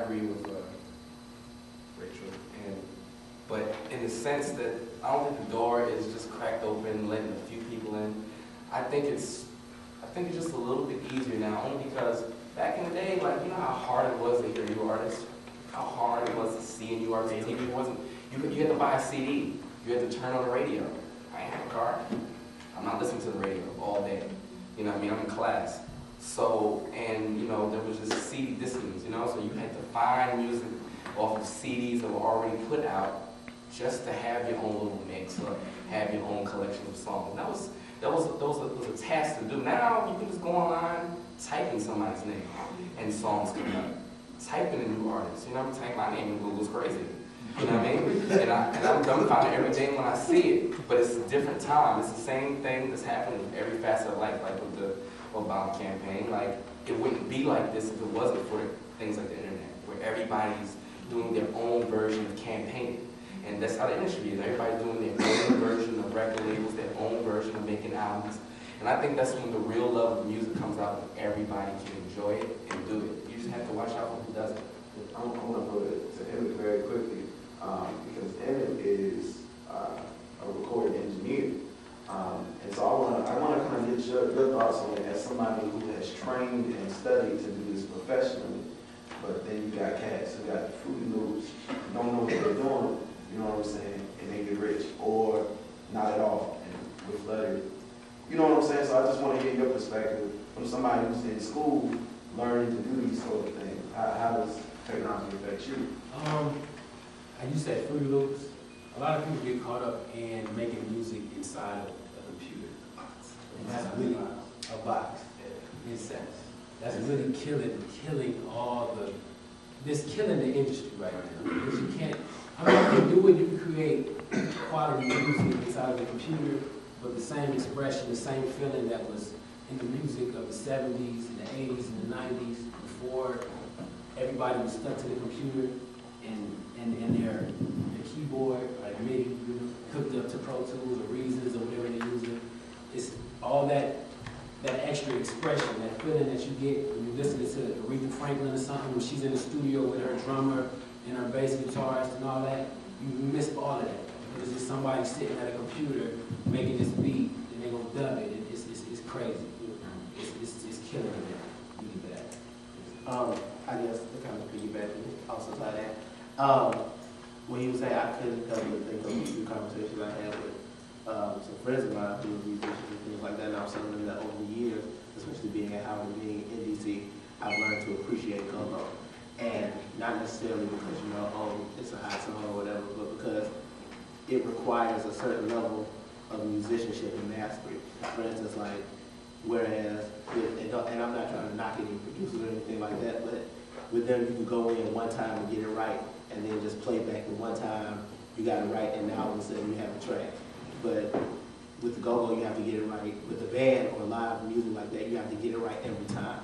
agree with Rachel, but in the sense that I don't think the door is just cracked open, letting a few people in. I think it's just a little bit easier now, only because back in the day, like, you know how hard it was to hear new artists, how hard it was to see a new artist on TV. It wasn't. You had to buy a CD. You had to turn on the radio. I ain't have a car. I'm not listening to the radio all day. You know what I mean? I'm in class. So, and you know, there was just CD discings, you know, so you had to find music off of CDs that were already put out just to have your own little mix or have your own collection of songs. That was a task to do. Now you can just go online, type in somebody's name, and songs come up. Type in a new artist, you know, type my name in Google's crazy. You know what I mean? And I'm dumbfounded every day when I see it, but it's a different time. It's the same thing that's happening with every facet of life, like with the Obama campaign. Like, it wouldn't be like this if it wasn't for things like the internet, where everybody's doing their own version of campaigning. And that's how the industry is. Everybody's doing their own version of record labels, their own version of making albums. And I think that's when the real love of music comes out, when everybody can enjoy it and do it. You just have to watch out for who does it. I want to go to Emmett very quickly, because Emmett is a recording engineer. And so I want to kind of get your thoughts on it as somebody who has trained and studied to do this professionally. But then you got cats who got Fruity Loops, don't know what they're doing, you know what I'm saying, and they get rich, or not at all, and with flooded. You know what I'm saying? So I just want to get your perspective from somebody who's in school learning to do these sort of things. How does technology affect you? And you said Fruity Loops. A lot of people get caught up in making music inside of a computer. And that's really a box, in a sense. That's really killing all the, this killing the industry right now. Because you can't, I mean, you can do it, you can create quality music inside of a computer, but the same expression, the same feeling that was in the music of the 70s and the 80s and the 90s, before everybody was stuck to the computer and their keyboard, like MIDI, hooked up to Pro Tools or Reasons or whatever they're using. It's all that extra expression, that feeling that you get when you're listening to Aretha Franklin or something, when she's in the studio with her drummer and her bass guitarist and all that. You miss all of that. Because it's just somebody sitting at a computer making this beat and they're gonna dub it. It's crazy. It's killing it. Really bad. I guess to kind of piggyback also to that. When you say I couldn't help but think of a few conversations I had with some friends of mine who are musicians and things like that, and I'm telling them that over the years, especially being at Howard and being in DC, I've learned to appreciate go-go. And not necessarily because, you know, oh, it's a hot song or whatever, but because it requires a certain level of musicianship and mastery. For instance, like, whereas, and I'm not trying to knock any producers or anything like that, but with them, you can go in one time and get it right, and then just play back the one time you got it right, and now all of a sudden you have a track. But with the go-go, you have to get it right. With the band or live music like that, you have to get it right every time.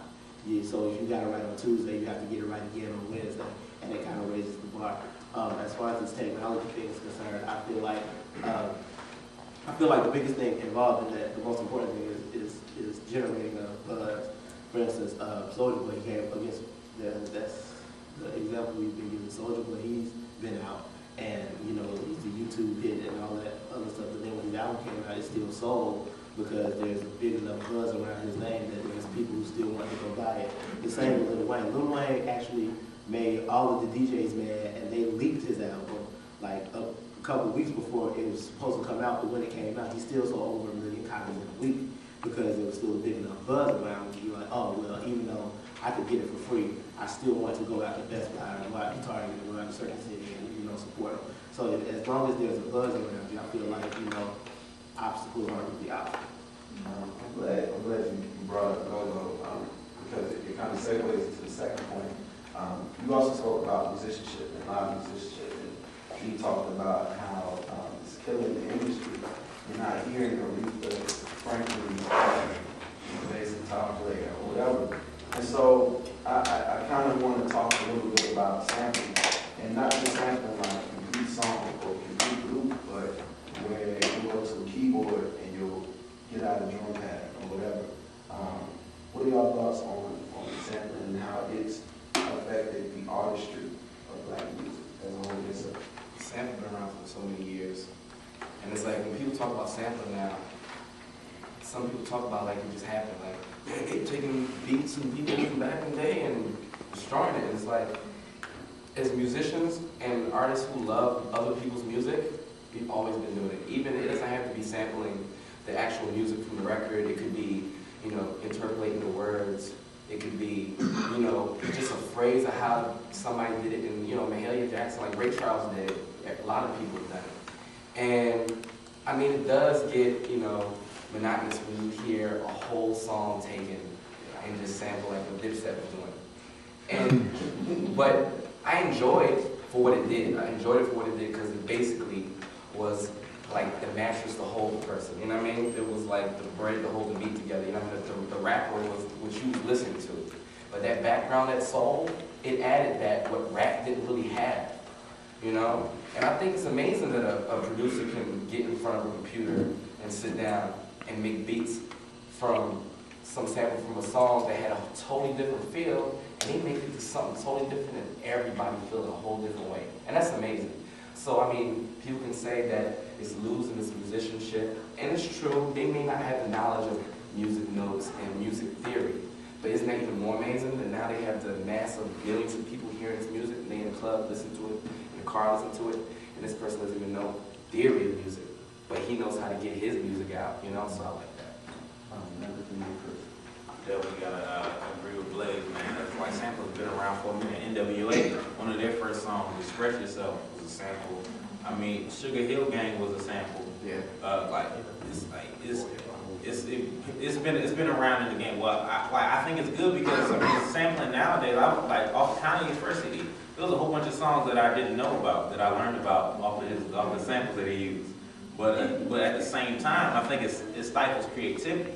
Yeah, so if you got it right on Tuesday, you have to get it right again on Wednesday, and it kind of raises the bar. As far as this technology thing is concerned, I feel like the biggest thing involved in that, the most important thing is generating a buzz. For instance, Soulja Boy came up against that's the example we've been using. Soulja Boy, he's been out, and you know, he's the YouTube hit and all that other stuff. But then when the album came out, it still sold because there's a big enough buzz around his name that there's people who still want to go buy it. The same with Lil Wayne. Lil Wayne actually made all of the DJs mad, and they leaked his album like a couple of weeks before it was supposed to come out. But when it came out, he still sold over 1 million copies in a week because there was still a big enough buzz around it. You're like, oh well, even though I could get it for free, I still want to go out to Best Buy and go out to Target and go out to Circuit City and, you know, support them. So as long as there's a buzz around you, I feel like, you know, obstacles aren't really obstacles. I'm glad you brought up go-go because it kind of segues into the second point. You also spoke about musicianship and live musicianship, and you talked about how it's killing the industry. You're not hearing Aretha Franklin, bass guitar player or whatever. And so I kind of want to talk a little bit about sampling, and not just sampling like a complete song or complete loop, but where you go to a keyboard and you'll get out a drum pad or whatever. What are y'all thoughts on sampling and how it's affected the artistry people talk about sampling now, some people talk about like it just happened, like, yeah, they taking beats and people from back in the day and destroying it. It's like, as musicians and artists who love other people's music, we've always been doing it. Even, it doesn't have to be sampling the actual music from the record. It could be, you know, interpolating the words. It could be, you know, just a phrase of how somebody did it. And, you know, Mahalia Jackson, like Ray Charles did it. A lot of people have done it. And, I mean, it does get, you know, monotonous when you hear a whole song taken and just sample like what Dipset was doing. And, but I enjoyed it for what it did. I enjoyed it for what it did because it basically was like the mattress to hold the person. You know what I mean? It was like the bread to hold the meat together. You know what I mean? The rapper was what you was listening to. But that background, that soul, it added that what rap didn't really have. You know? And I think it's amazing that a producer can get in front of a computer and sit down and make beats from some sample from a song that had a totally different feel, and they make it to something totally different and everybody feel it a whole different way. And that's amazing. So, I mean, people can say that it's losing its musicianship, and it's true, they may not have the knowledge of music notes and music theory, but isn't that even more amazing that now they have the mass of millions of people hearing this music, and they in the club listen to it, in the car listen to it, and this person doesn't even know theory of music, but he knows how to get his music out, you know, so I like that. Definitely gotta agree with Blayz, man. That's why samples been around for a minute. NWA, one of their first songs, Express Yourself, was a sample. I mean, Sugar Hill Gang was a sample. Yeah. It's been around in the game. Well, I think it's good because I mean, sampling nowadays. I was like off Kanye's first CD. There was a whole bunch of songs that I didn't know about that I learned about off the samples that he used. But at the same time, I think it stifles creativity.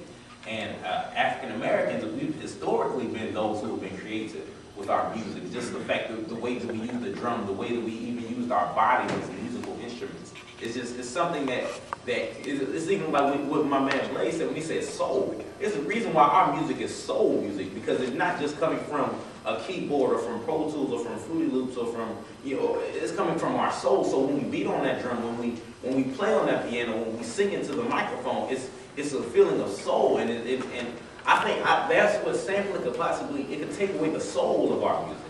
And African Americans, we've historically been those who have been creative with our music. Just the fact that the way that we use the drum, the way that we even used our bodies as musical instruments. It's something that it's even like what my man Blayz said when he said soul. It's the reason why our music is soul music, because it's not just coming from a keyboard or from Pro Tools or from Fruity Loops or from, you know, it's coming from our soul. So when we beat on that drum, when we play on that piano, when we sing into the microphone, it's a feeling of soul, and I think that's what sampling could possibly, it could take away the soul of our music.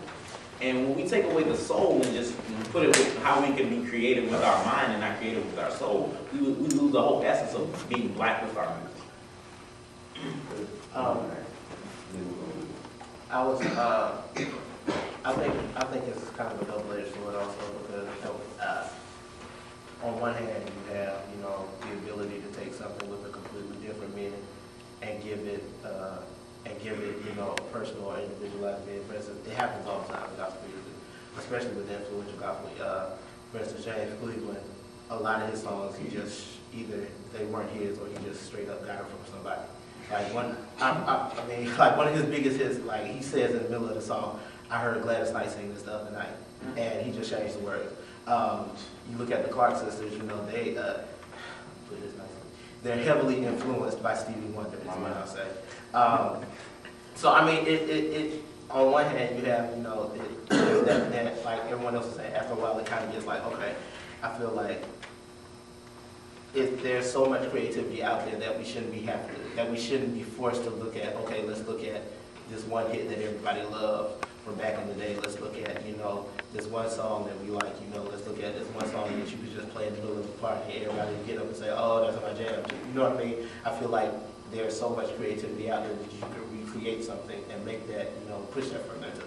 And when we take away the soul and just put it with how we can be creative with our mind and not creative with our soul, we lose the whole essence of being black with our music. I think it's kind of a double-edged sword also, because on one hand you have, you know, the ability to take something with a completely different meaning and give it, you know, personal or individualized meaning. For instance, it happens all the time in gospel music, especially with the influential gospel. For instance, James Cleveland, a lot of his songs, he just either they weren't his or he just straight up got them from somebody. Like one of his biggest hits, like he says in the middle of the song, I heard Gladys Knight sing this the other night, and he just changed the words. You look at the Clark sisters, you know, they're heavily influenced by Stevie Wonder, is what I'll say. So I mean, it on one hand you have, you know, that like everyone else is saying, after a while it kind of gets like, okay, I feel like there's so much creativity out there that we shouldn't be forced to look at, okay, let's look at this one hit that everybody loved from back in the day. Let's look at, you know, this one song that we like, you know, let's look at this one song that you could just play in the middle of the party and everybody would get up and say, oh, that's my jam. You know what I mean? I feel like there's so much creativity out there that you can recreate something and make that, you know, push that further into the